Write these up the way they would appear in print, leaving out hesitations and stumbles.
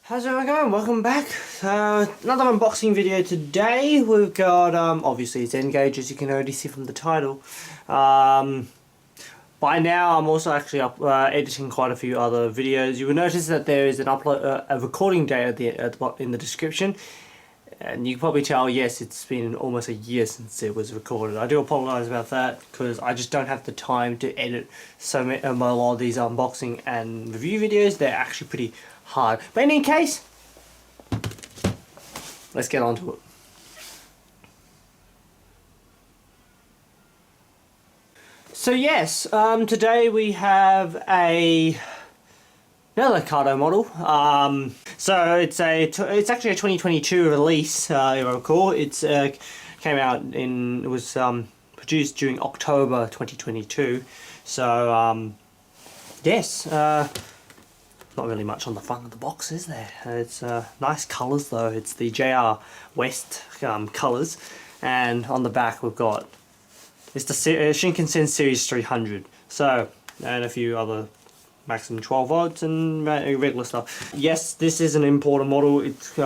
How's everyone going? Welcome back. Another unboxing video today. We've got, obviously it's N-Gage, as you can already see from the title. By now I'm also actually editing quite a few other videos. You will notice that there is an a recording date in the description. And you can probably tell, yes, it's been almost a year since it was recorded. I do apologise about that, because I just don't have the time to edit a lot of these unboxing and review videos. They're actually pretty hard. But in any case, let's get on to it. So yes, today we have another Kato model. So it's actually a 2022 release. If I recall, it came out it was produced during October 2022. So yes, not really much on the front of the box, is there? It's nice colours though. It's the JR West colours, and on the back we've got it's the Shinkansen Series 300. So, and a few other maximum 12 volts and regular stuff. Yes, this is an importer model. It's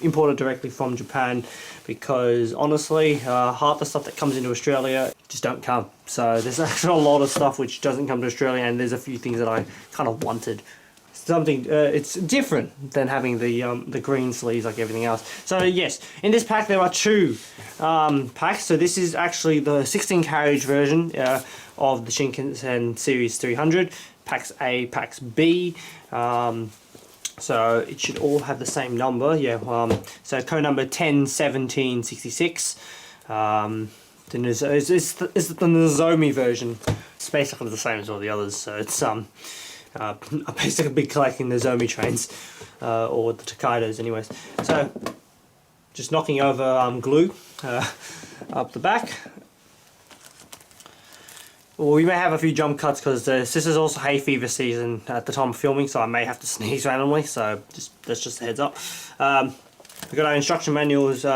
imported directly from Japan, because honestly half the stuff that comes into Australia just don't come. So there's actually a lot of stuff which doesn't come to Australia, and there's a few things that I kind of wanted. Something it's different than having the green sleeves like everything else. So yes, in this pack there are two packs. So this is actually the 16 carriage version of the Shinkansen Series 300. Packs A, packs B. So it should all have the same number. Yeah. So code number 101766. It's the Nozomi version. It's basically the same as all the others. So it's I basically been collecting the Nozomi trains, or the Katos anyways. So, just knocking over glue up the back. Well, we may have a few jump cuts because this is also hay fever season at the time of filming, so I may have to sneeze randomly, so that's just a heads up. We've got our instruction manuals,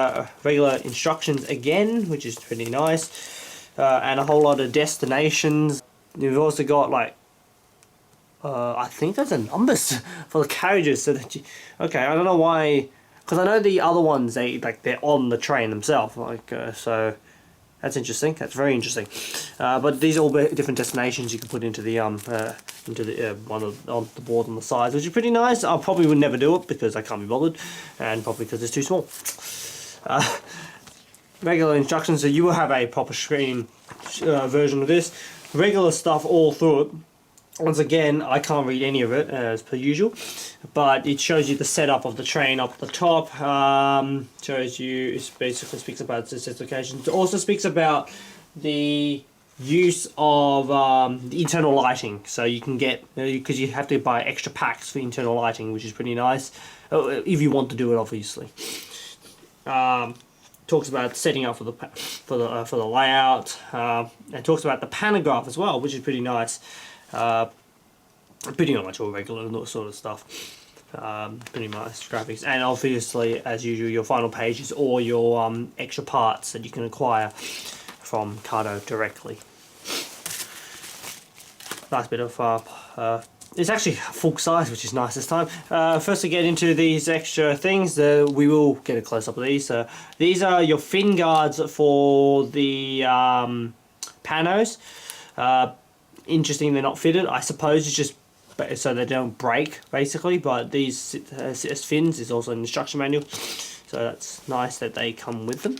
regular instructions again, which is pretty nice, and a whole lot of destinations. We've also got like I think those are numbers for the carriages. So that okay, I don't know why, because I know the other ones they're on the train themselves. So that's interesting. That's very interesting. But these are all different destinations you can put into the on the board on the sides, which is pretty nice. I probably would never do it because I can't be bothered, and probably because it's too small. Regular instructions. So you will have a proper screen version of this. Regular stuff all through it. Once again, I can't read any of it as per usual, but it shows you the setup of the train up the top. Shows you, it basically speaks about the specifications. It also speaks about the use of the internal lighting. So you can get, because you have to buy extra packs for internal lighting, which is pretty nice, if you want to do it, obviously. Talks about setting up for the layout, and talks about the pantograph as well, which is pretty nice. Pretty much all regular sort of stuff. Pretty nice graphics, and obviously, as usual, your final page is all your extra parts that you can acquire from Kato directly. Nice bit of it's actually full size, which is nice this time. First, to get into these extra things, we will get a close up of these. These are your fin guards for the panos. Interesting, they're not fitted. I suppose it's just so they don't break, basically. But these fins is also an instruction manual, so that's nice that they come with them.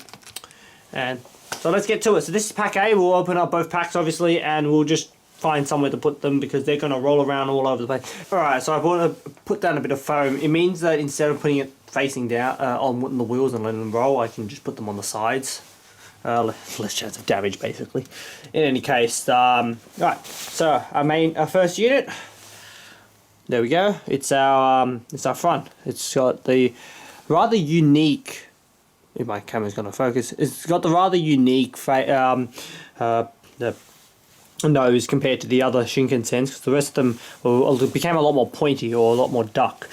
And so let's get to it. So this is pack A. We'll open up both packs, obviously, and we'll just find somewhere to put them because they're going to roll around all over the place. Alright, so I want to put down a bit of foam. It means that instead of putting it facing down on the wheels and letting them roll, I can just put them on the sides. Less chance of damage, basically. In any case, right. So our first unit. There we go. It's our front. It's got the rather unique. If my camera's going to focus, it's got the rather unique the nose compared to the other Shinkansens, because the rest of them became a lot more pointy, or a lot more duck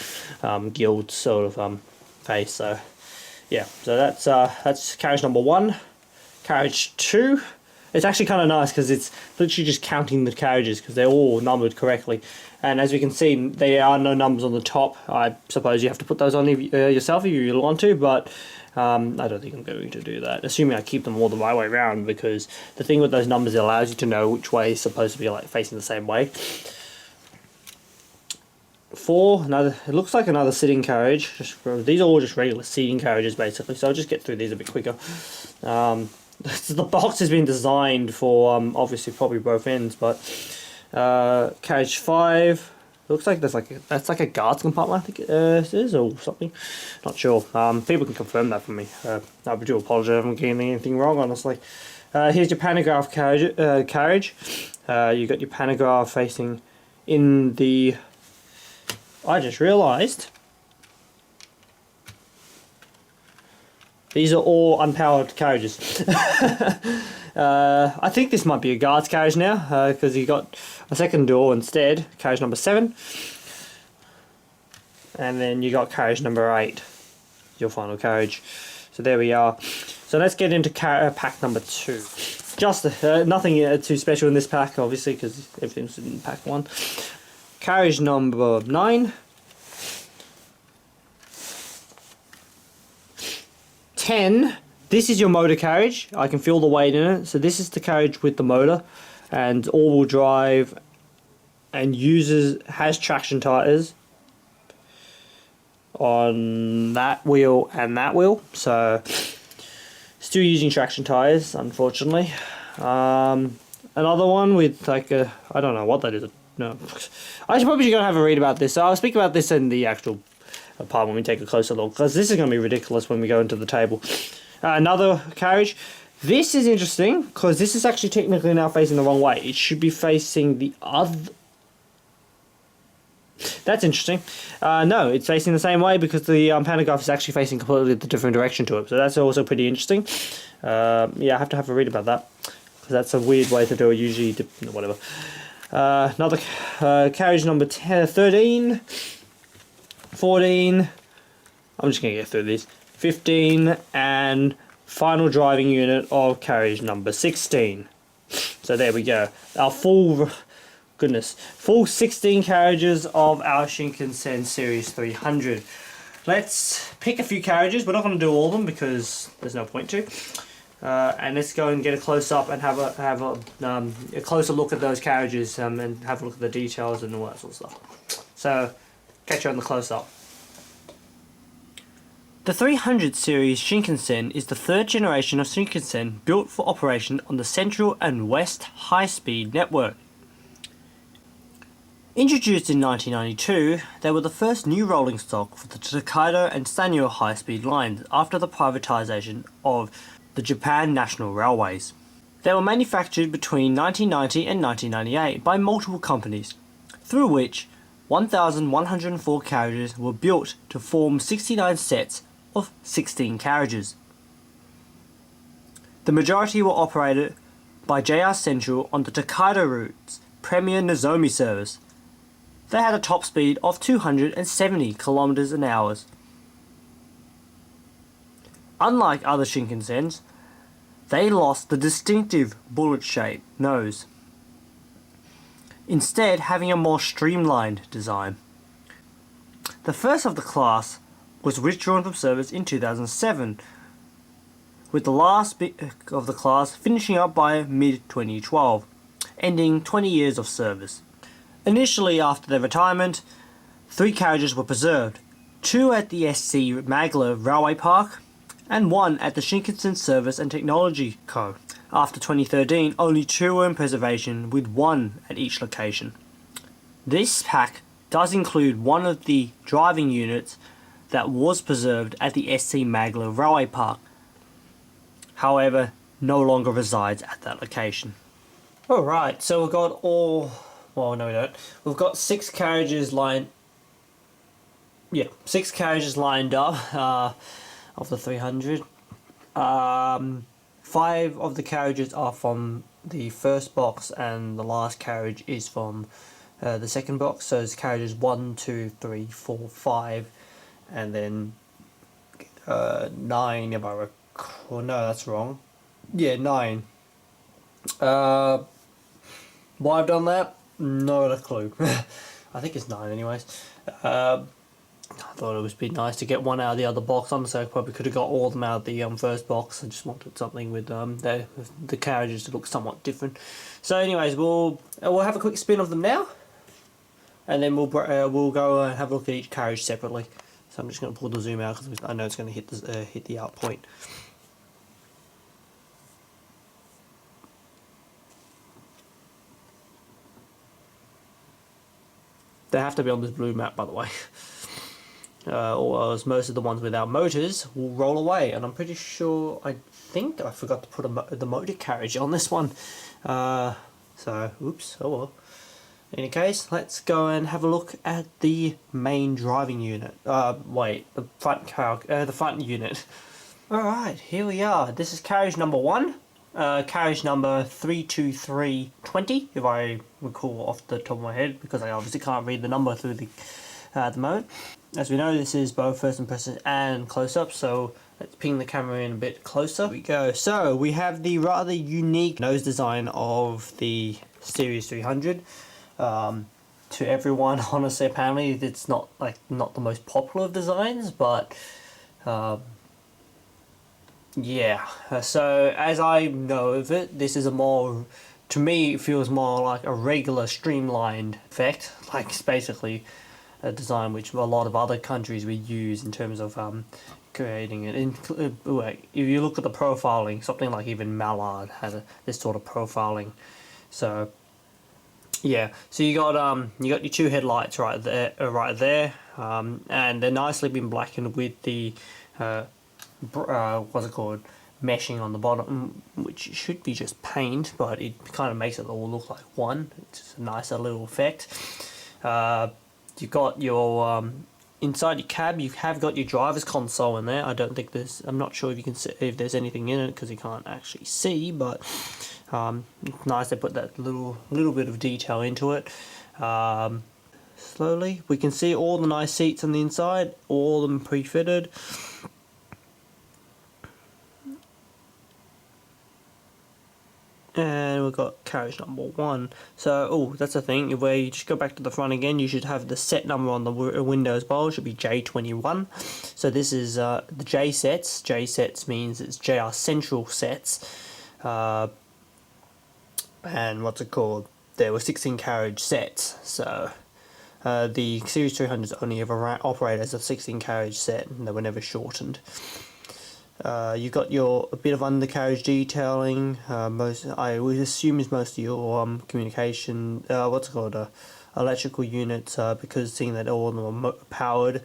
gilled sort of face. So yeah. So that's carriage number 1. Carriage 2 It's actually kind of nice because it's literally just counting the carriages because they're all numbered correctly. And as we can see, there are no numbers on the top. I suppose you have to put those on yourself if you want to, but I don't think I'm going to do that. Assuming I keep them all the right way around, because the thing with those numbers, it allows you to know which way is supposed to be like facing the same way. 4, it looks like another sitting carriage. These are all just regular seating carriages basically, so I'll just get through these a bit quicker. The box has been designed for obviously probably both ends, but carriage 5 looks like that's like a guards compartment, I think it is, or something. Not sure. People can confirm that for me. I do apologise if I'm getting anything wrong, honestly. Here's your pantograph carriage. You got your pantograph facing in the. I just realised these are all unpowered carriages. I think this might be a guards carriage now, because you got a second door instead, carriage number 7. And then you got carriage number 8, your final carriage. So there we are. So let's get into pack number 2. Just nothing too special in this pack, obviously, because everything's in pack 1. Carriage number 9. 10. This is your motor carriage. I can feel the weight in it. So this is the carriage with the motor and all-wheel drive, and has traction tires on that wheel and that wheel. So still using traction tires, unfortunately. Another one with like a, I don't know what that is. No, I should probably gonna have a read about this. So I'll speak about this in the actual part when we take a closer look, because this is going to be ridiculous when we go into the table. Another carriage. This is interesting because this is actually technically now facing the wrong way. It should be facing the other. That's interesting. No, it's facing the same way because the pantograph is actually facing completely the different direction to it. So that's also pretty interesting. Yeah, I have to have a read about that because that's a weird way to do it. Usually, whatever. Another carriage number 13, 14. I'm just going to get through these. 15 and final driving unit of carriage number 16. So there we go. Our full 16 carriages of our Shinkansen Series 300. Let's pick a few carriages. We're not going to do all of them because there's no point to. And let's go and get a close up and have a closer look at those carriages and have a look at the details and all that sort of stuff. So catch you on the close up. The 300 series Shinkansen is the third generation of Shinkansen built for operation on the Central and West high-speed network. Introduced in 1992, they were the first new rolling stock for the Kato and Sanyo high-speed lines after the privatization of the Japan National Railways. They were manufactured between 1990 and 1998 by multiple companies, through which 1,104 carriages were built to form 69 sets of 16 carriages. The majority were operated by JR Central on the Tokaido route's premier Nozomi service. They had a top speed of 270 km an hour. Unlike other Shinkansens, they lost the distinctive bullet-shaped nose, instead having a more streamlined design. The first of the class was withdrawn from service in 2007, with the last bit of the class finishing up by mid-2012, ending 20 years of service. Initially after their retirement, 3 carriages were preserved, 2 at the SC Magler Railway Park and 1 at the Shinkansen Service and Technology Co. After 2013, only 2 were in preservation, with 1 at each location. This pack does include one of the driving units that was preserved at the SC Magler Railway Park, however, no longer resides at that location. Alright, so we've got well, no we don't. We've got 6 carriages lined... Yeah, 6 carriages lined up of the 300. 5 of the carriages are from the first box and the last carriage is from the second box. So it's carriages 1, 2, 3, 4, 5 and then 9 if I recall. No, that's wrong. Yeah, 9. Why I've done that? Not a clue. I think it's 9 anyways. I thought it would be nice to get one out of the other box. Honestly, I probably could have got all of them out of the first box. I just wanted something with the carriages to look somewhat different. So anyways, we'll have a quick spin of them now. And then we'll go and have a look at each carriage separately. So I'm just going to pull the zoom out because I know it's going to hit the out point. They have to be on this blue map, by the way. Or else most of the ones without motors will roll away. And I'm pretty sure, I think I forgot to put the motor carriage on this one. So, oops, oh well. In any case, let's go and have a look at the main driving unit. The front unit. Alright, here we are. This is carriage number 1. Carriage number 32320, if I recall off the top of my head, because I obviously can't read the number through the moment. As we know, this is both first person and close-up, so let's ping the camera in a bit closer. Here we go. So we have the rather unique nose design of the Series 300. To everyone, honestly, apparently it's not the most popular of designs, but yeah. So as I know of it, this is to me, it feels more like a regular streamlined effect, like it's basically a design which a lot of other countries would use in terms of creating it. If you look at the profiling, something like even Mallard has this sort of profiling. So yeah, so you got your 2 headlights right there, and they're nicely been blackened with the what's it called, meshing on the bottom, which should be just paint, but it kind of makes it all look like one. It's just a nicer little effect. You've got your inside your cab. You have got your driver's console in there. I'm not sure if you can see if there's anything in it because you can't actually see, but it's nice they put that little bit of detail into it. Slowly, we can see all the nice seats on the inside, all of them pre-fitted. And we've got carriage number 1. So, that's the thing, where you just go back to the front again, you should have the set number on the window as well. It should be J21. So this is the J sets. J sets means it's JR Central sets. And what's it called? There were 16 carriage sets. So the Series 300s only ever operate as a 16 carriage set, and they were never shortened. You've got a bit of undercarriage detailing. I would assume is most of your communication. Electrical units, because seeing that all of them are powered,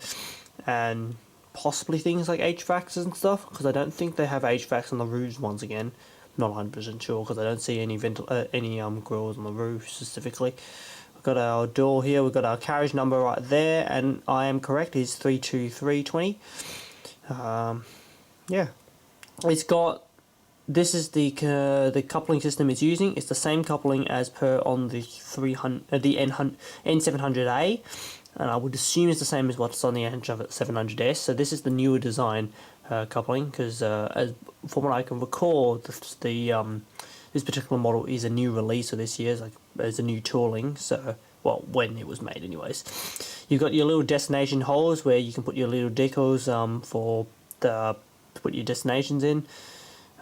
and possibly things like HVACs and stuff. Because I don't think they have HVACs on the roofs once again. Not 100% sure because I don't see any grills on the roof specifically. We've got our door here. We've got our carriage number right there, and I am correct. It's 32320. Yeah, it's got. This is the coupling system it's using. It's the same coupling as per on the N700A, and I would assume it's the same as what's on the N700S. So this is the newer design coupling, because from what I can recall, this particular model is a new release of this year's, as a new tooling. So, well, when it was made, anyways. You've got your little destination holes where you can put your little decals to put your destinations in.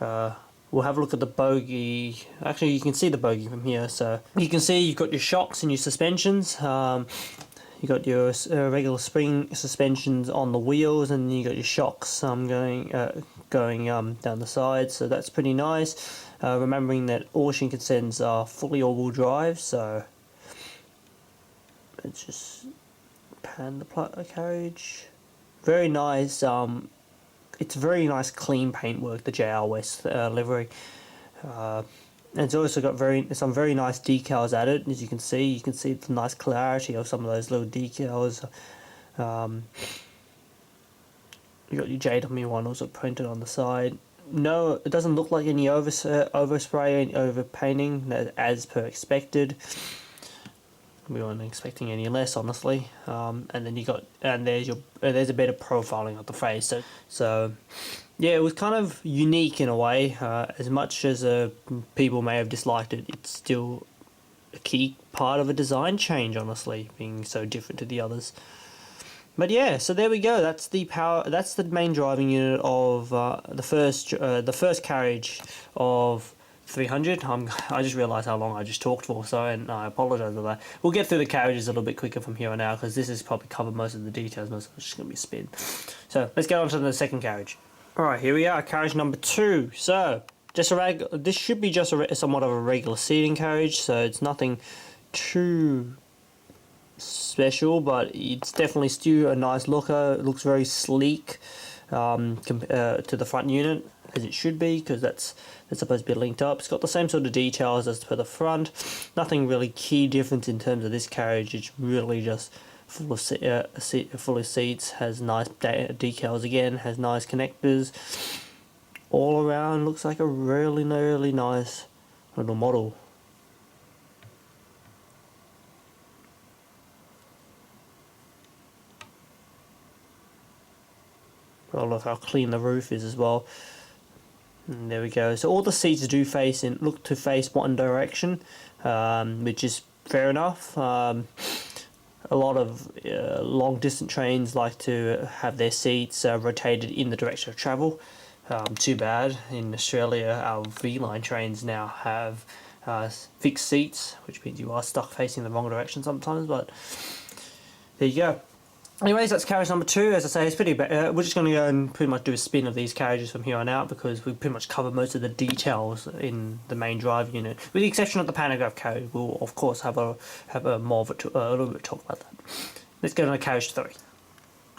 We'll have a look at the bogie. Actually, you can see the bogie from here. So you can see you've got your shocks and your suspensions. You got your regular spring suspensions on the wheels, and you got your shocks going down the sides. So that's pretty nice. Remembering that all Shinkansens are fully all-wheel drive. So let's just pan the carriage. Very nice. It's very nice clean paintwork, the JR West livery. And it's also got some very nice decals at it. As you can see the nice clarity of some of those little decals. You got your JW1 also printed on the side. No, it doesn't look like any overspray and over painting, as per expected. We weren't expecting any less, honestly. And then there's a bit of profiling of the face. So yeah, it was kind of unique in a way. As much as people may have disliked it, it's still a key part of a design change, honestly, being so different to the others. But yeah, so there we go. That's the power. That's the main driving unit of the first carriage of 300. I just realised how long I just talked for, so and I apologise for that. We'll get through the carriages a little bit quicker from here on out because this has probably covered most of the details. Most of it's just going to be a spin. So let's get on to the second carriage. Alright, here we are, carriage number 2. So, this should be just somewhat of a regular seating carriage, so it's nothing too special, but it's definitely still a nice looker. It looks very sleek to the front unit, as it should be, because that's supposed to be linked up. It's got the same sort of details as per the front. Nothing really key difference in terms of this carriage. It's really just full of seats, has nice decals again, has nice connectors. All around looks like a really nice little model. I love how clean the roof is as well. And there we go. So all the seats do look to face one direction, which is fair enough. A lot of long distance trains like to have their seats rotated in the direction of travel. Too bad. In Australia, our V-line trains now have fixed seats, which means you are stuck facing the wrong direction sometimes, but there you go. Anyways, that's carriage number 2. As I say, it's pretty bad. We're just going to go and pretty much do a spin of these carriages from here on out because we pretty much covered most of the details in the main drive unit, with the exception of the pantograph carriage. We'll of course have a more of a little bit of talk about that. Let's go on to carriage 3.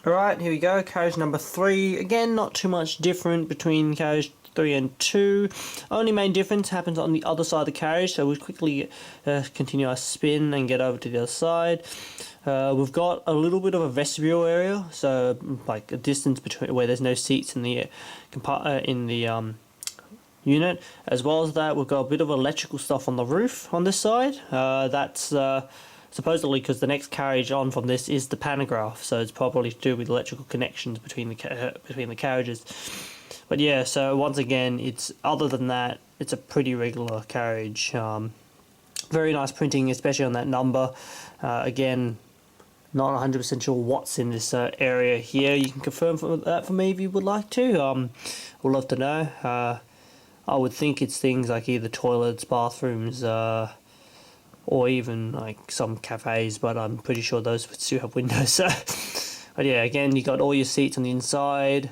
Alright, here we go. Carriage number 3. Again, not too much different between carriage 3 and 2. Only main difference happens on the other side of the carriage, so we'll quickly continue our spin and get over to the other side. We've got a little bit of a vestibule area, so like a distance between where there's no seats in the unit. As well as that, we've got a bit of electrical stuff on the roof on this side. That's supposedly because the next carriage on from this is the pantograph, so it's probably to do with electrical connections between the carriages. But yeah, so once again, other than that, it's a pretty regular carriage. Very nice printing, especially on that number. Again, not 100% sure what's in this area here. You can confirm that for me if you would like to. Would love to know. I would think it's things like either toilets, bathrooms, or even like some cafes, but I'm pretty sure those would still have windows. So, but yeah, again, you got all your seats on the inside.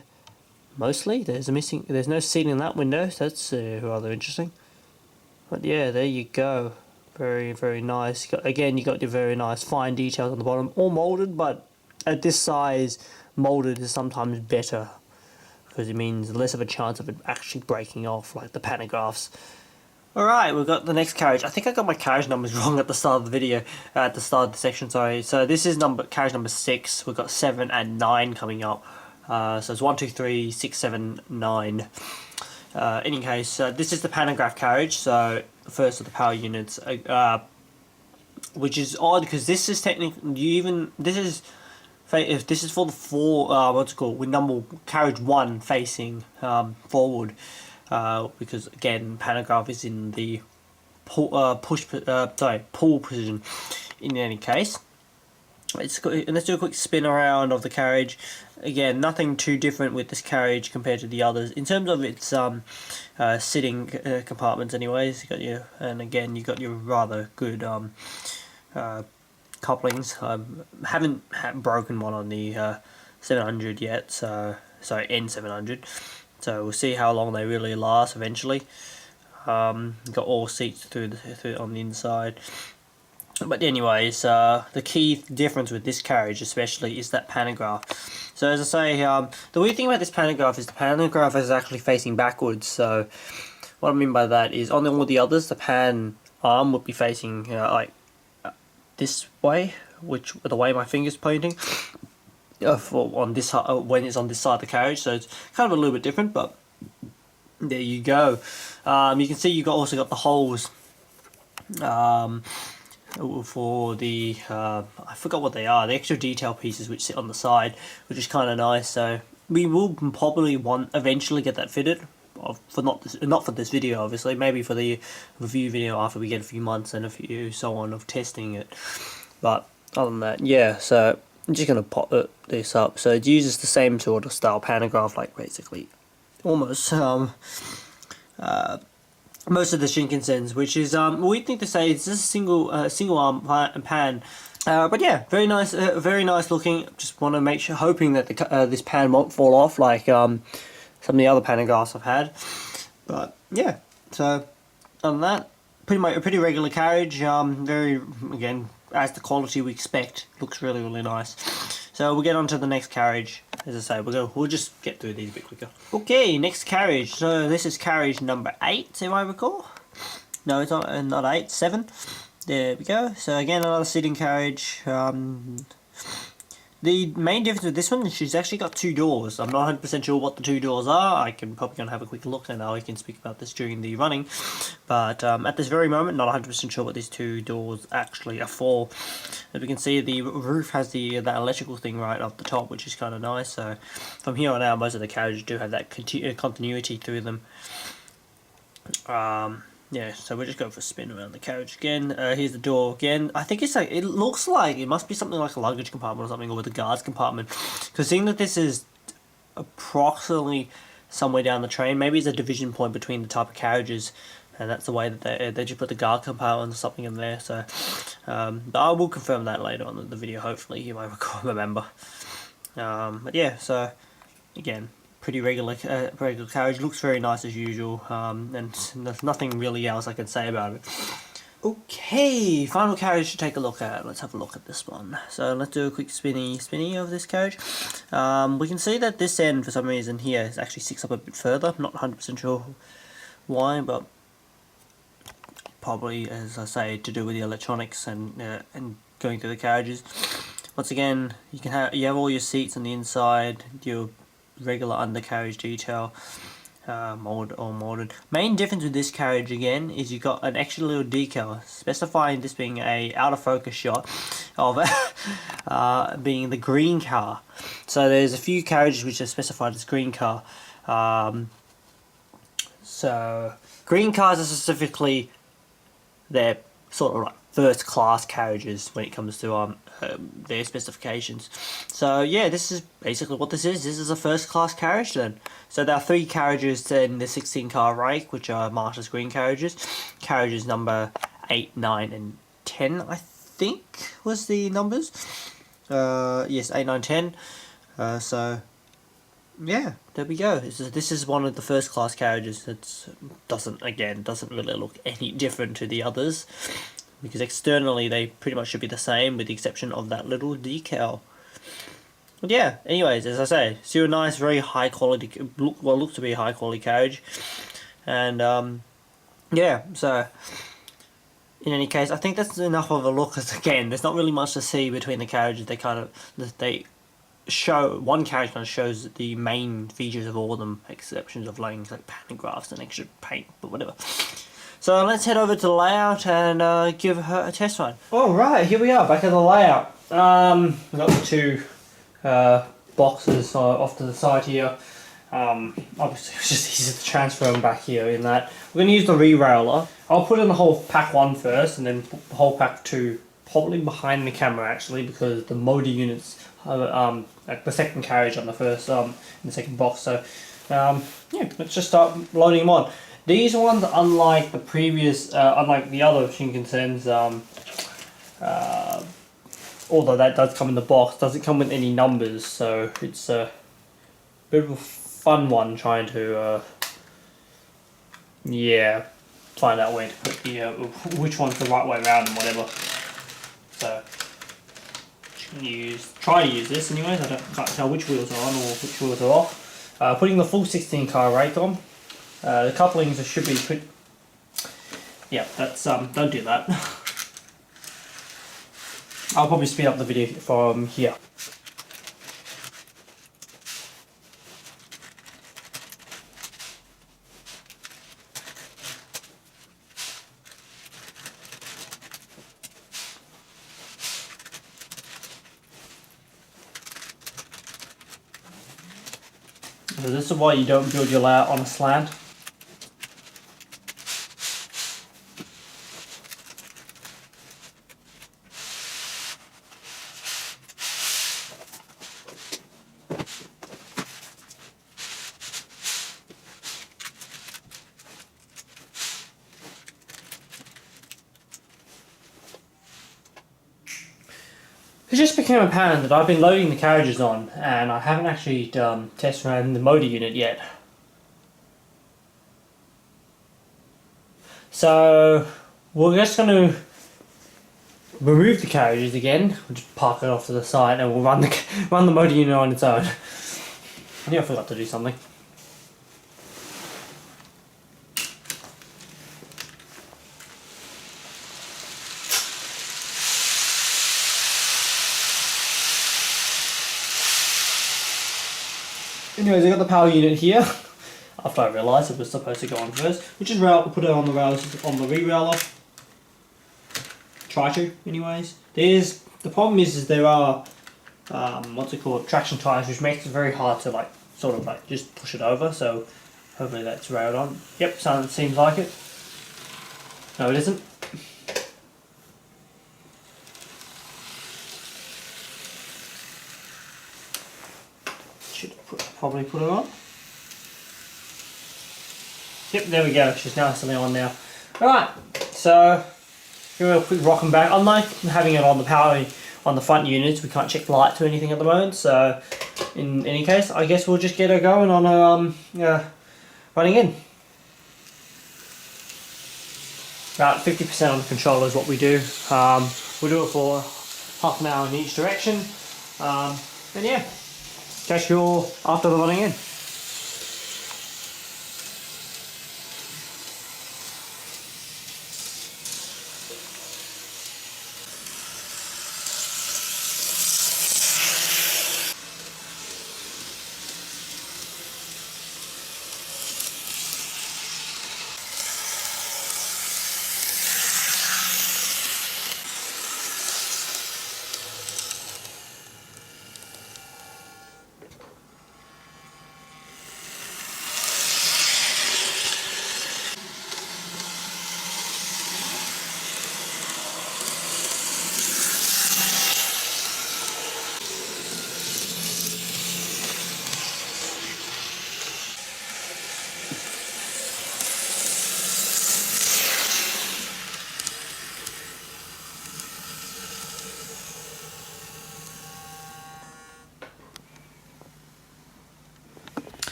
Mostly, there's no seat in that window, so that's rather interesting. But yeah, there you go. Very nice. Again, you got your very nice fine details on the bottom, all molded, but at this size, molded is sometimes better because it means less of a chance of it actually breaking off, like the pantographs. Alright, we've got the next carriage. I think I got my carriage numbers wrong at the start of the video, at the start of the section, sorry. So this is carriage number 6. We've got 7 and 9 coming up. So it's 1, 2, 3, 6, 7, 9. Any case, this is the pantograph carriage, so the first of the power units, which is odd because this is technically this is for the with number carriage 1 facing forward, because again pantograph is in the pull position. In any case, let's do a quick spin around of the carriage. Again, nothing too different with this carriage compared to the others in terms of its sitting compartments. Anyways, you got your rather good couplings. Haven't broken one on the 700 yet, so sorry, N700. So we'll see how long they really last eventually. Got all seats through on the inside. But anyways, the key difference with this carriage especially is that pantograph. So as I say, the weird thing about this pantograph is the pantograph is actually facing backwards. So what I mean by that is on all the others, the pan arm would be facing like this way, which the way my finger's pointing. On this when it's on this side of the carriage, so it's kind of a little bit different. But there you go. You can see you also got the holes. For the I forgot what they are, the extra detail pieces which sit on the side, which is kind of nice. So we will probably eventually get that fitted. For not for this video, obviously. Maybe for the review video after we get a few months and a few so on of testing it. But other than that, yeah. So I'm just gonna pop this up. So it uses the same sort of style pantograph, like basically almost most of the Shinkansens, which is weird thing to say. It's just a single arm pan. But yeah, very nice looking. Just want to make sure, hoping that this pan won't fall off like some of the other pantographs I've had. But yeah, so other than that, pretty regular carriage. Very, again, as the quality we expect. Looks really nice. So we'll get on to the next carriage. As I say, we'll just get through these a bit quicker. Okay, next carriage. So this is carriage number 8, if I recall. No, it's not 8, 7. There we go. So again, another sitting carriage. The main difference with this one is she's actually got 2 doors. I'm not 100% sure what the 2 doors are. I can probably gonna have a quick look, and I can speak about this during the running. But at this very moment, not 100% sure what these 2 doors actually are for. As we can see, the roof has that electrical thing right up the top, which is kind of nice. So from here on out, most of the carriages do have that continuity through them. Yeah, so we're just going for a spin around the carriage again. Here's the door again. I think it's like, it looks like it must be something like a luggage compartment or something, or with a guard's compartment. Because seeing that this is approximately somewhere down the train, maybe it's a division point between the type of carriages, and that's the way that they just put the guard compartment or something in there. So, but I will confirm that later on in the video. Hopefully, you might remember. But yeah, so again, pretty regular carriage. Looks very nice as usual, and there's nothing really else I can say about it. Okay, final carriage to take a look at. Let's have a look at this one. So let's do a quick spinny of this carriage. We can see that this end, for some reason here, is actually sticks up a bit further. I'm not 100% sure why, but probably, as I say, to do with the electronics and going through the carriages. Once again, you have all your seats on the inside, your regular undercarriage detail, molded. Main difference with this carriage again is you got an extra little decal specifying this being a out of focus shot of being the green car. So there's a few carriages which are specified as green car. So green cars are specifically, they're sort of like first class carriages when it comes to their specifications. So yeah, this is basically what this is. This is a first class carriage then. So there are 3 carriages in the 16 car rake, which are marked as green carriages. Carriages number 8, 9 and 10 I think was the numbers. Yes, 8, 9, 10. So yeah, there we go. This is one of the first class carriages. It doesn't really look any different to the others, because externally they pretty much should be the same with the exception of that little decal. But yeah, anyways, as I say, still a nice, very high quality, looks to be a high quality carriage. And yeah, so in any case, I think that's enough of a look, because again, there's not really much to see between the carriages. They show, one carriage kind of shows the main features of all of them, exceptions of things like pantographs and extra paint, but whatever. So let's head over to the layout and give her a test run. Alright, here we are, back at the layout. We've got the 2 boxes off to the side here. Obviously it's just easier to transfer them back here in that. We're going to use the re-railer. I'll put in the whole pack 1 first, and then put the whole pack 2 probably behind the camera actually, because the motor units are like the second carriage on the first, in the second box. So yeah, let's just start loading them on. These ones, unlike the previous, unlike the other Shinkansens, although that does come in the box, doesn't come with any numbers, so it's a bit of a fun one trying to, yeah, find out where to put the, which one's the right way around and whatever. So, try to use this anyways. I can't tell which wheels are on or which wheels are off. Putting the full 16 car rake on. The couplings should be pretty... Yeah, that's, don't do that. I'll probably speed up the video from here. So this is why you don't build your layout on a slant. It just became apparent that I've been loading the carriages on and I haven't actually test ran the motor unit yet. So we're just going to remove the carriages again. We'll just park it off to the side and we'll run the motor unit on its own. I think I forgot to do something. Anyways, I got the power unit here. After I realised it was supposed to go on first, which is rail. Put it on the rails on the re-railer. Try to, anyways. The problem is there are what's it called, traction tyres, which makes it very hard to like sort of like just push it over. So hopefully that's railed on. Yep, so it seems like it. No, it isn't. Probably put it on. Yep, there we go. She's nicely on now. Alright, so give it a quick rock and back. Unlike having it on the power on the front units, we can't check lights or anything at the moment. So in any case, I guess we'll just get her going on her running in. About 50% on the controller is what we do. We'll do it for half an hour in each direction. And yeah. Catch you all after the running in.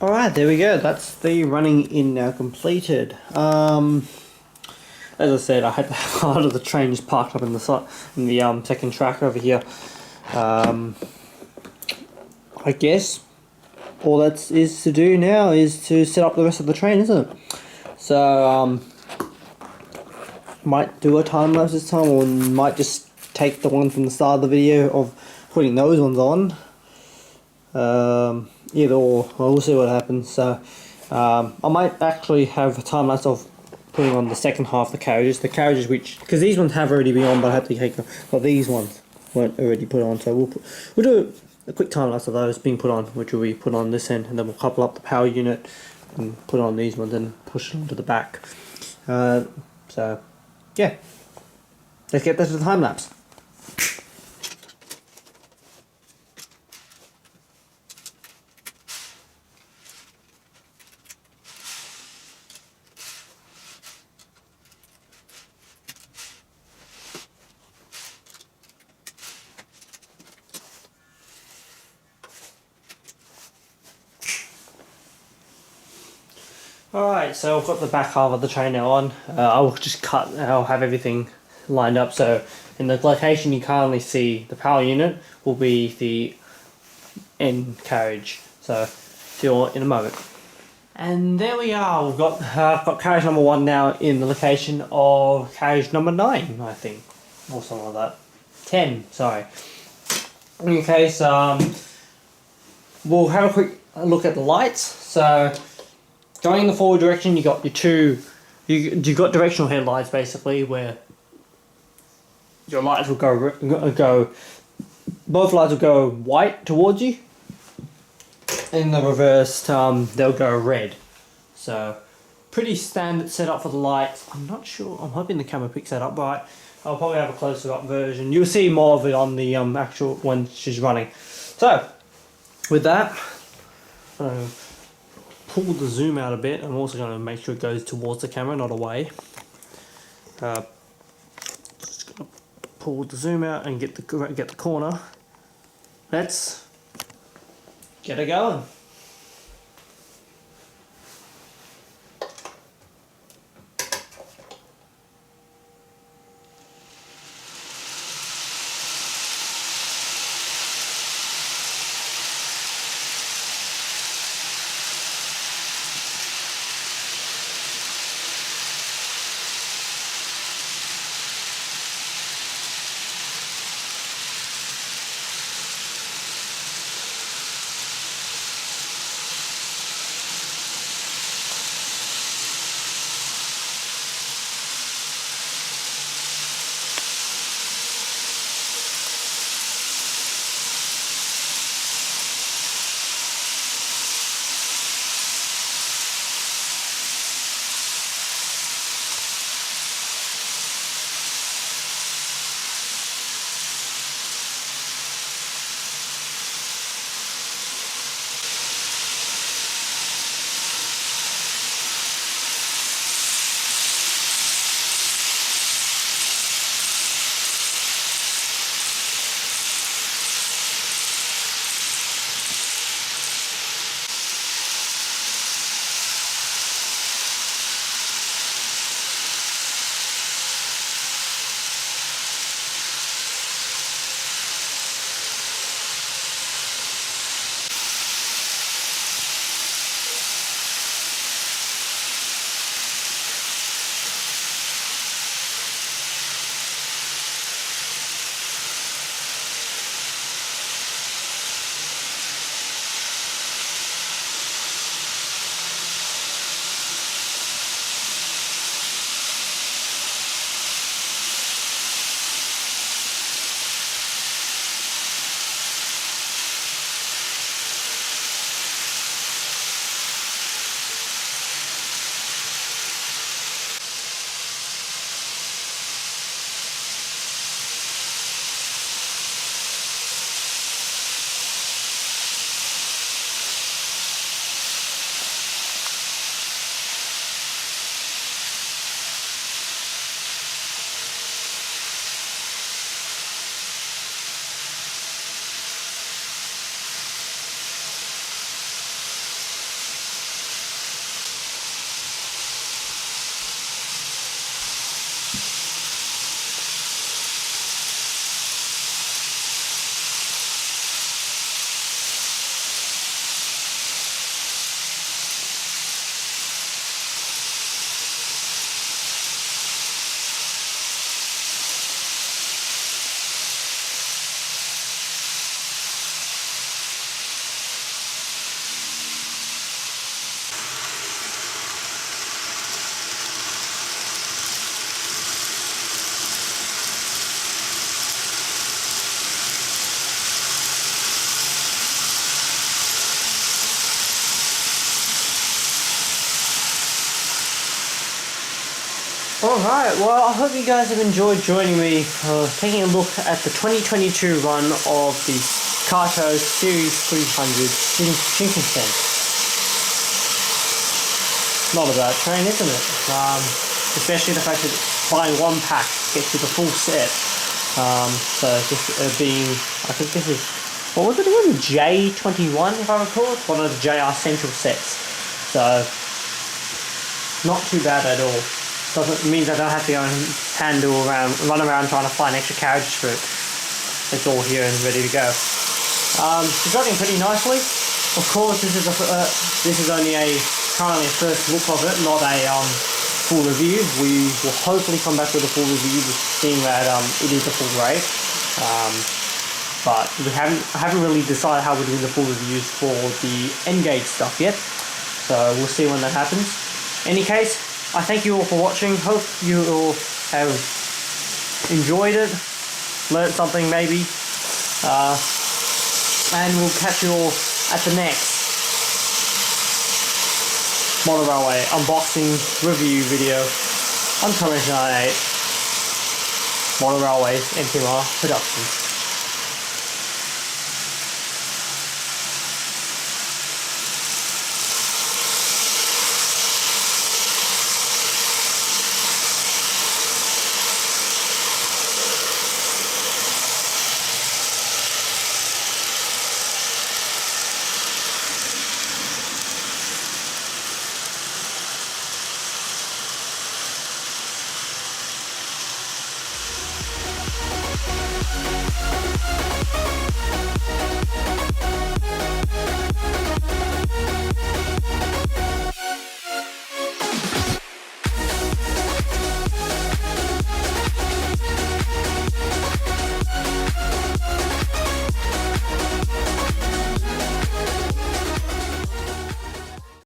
Alright, there we go. That's the running in now completed. As I said, I had the heart of the train just parked up in the second track over here. I guess all that is to do now is to set up the rest of the train, isn't it? So might do a time lapse this time, or might just take the one from the start of the video of putting those ones on. Either or, we'll see what happens. So I might actually have a time lapse of putting on the second half of the carriages which, because these ones have already been on, but I have to take them, but these ones weren't already put on, so we'll do a quick time lapse of those being put on, which will be put on this end, and then we'll couple up the power unit and put on these ones and push it onto the back. So yeah, let's get this to the time lapse. Alright, so I've got the back half of the train now on. I'll have everything lined up, so in the location you currently see the power unit will be the end carriage. So see you all in a moment. And there we are, I've got carriage number 1 now in the location of carriage number 9, I think, or something like that. 10, sorry. In any case, we'll have a quick look at the lights. So going in the forward direction, you got your you got directional headlights basically, where your lights will both lights will go white towards you. in the reversed, they'll go red. So, pretty standard setup for the lights. I'm not sure, I'm hoping the camera picks that up right. I'll probably have a closer up version. You'll see more of it on the actual when she's running. So, with that, I'm going to pull the zoom out a bit. I'm also going to make sure it goes towards the camera, not away. Just going to pull the zoom out and get the corner. Let's get it going. Alright, well I hope you guys have enjoyed joining me taking a look at the 2022 run of the Kato Series 300 Shinkansen. Not a bad train, isn't it? Especially the fact that buying one pack gets you the full set. So this being, I think this is, what was it again? J21 if I recall? It's one of the JR Central sets. So, not too bad at all. Doesn't mean I don't have to go and run around trying to find extra carriages for it. It's all here and ready to go. It's running pretty nicely. Of course, this is only currently a first look of it, not a full review. We will hopefully come back with a full review, seeing that it is a full race. But I haven't really decided how we're doing the full reviews for the N-Gauge stuff yet. So we'll see when that happens. Any case, I thank you all for watching. Hope you all have enjoyed it, learned something maybe, and we'll catch you all at the next model railway unboxing review video on Carriage 98 model railways MTMR production.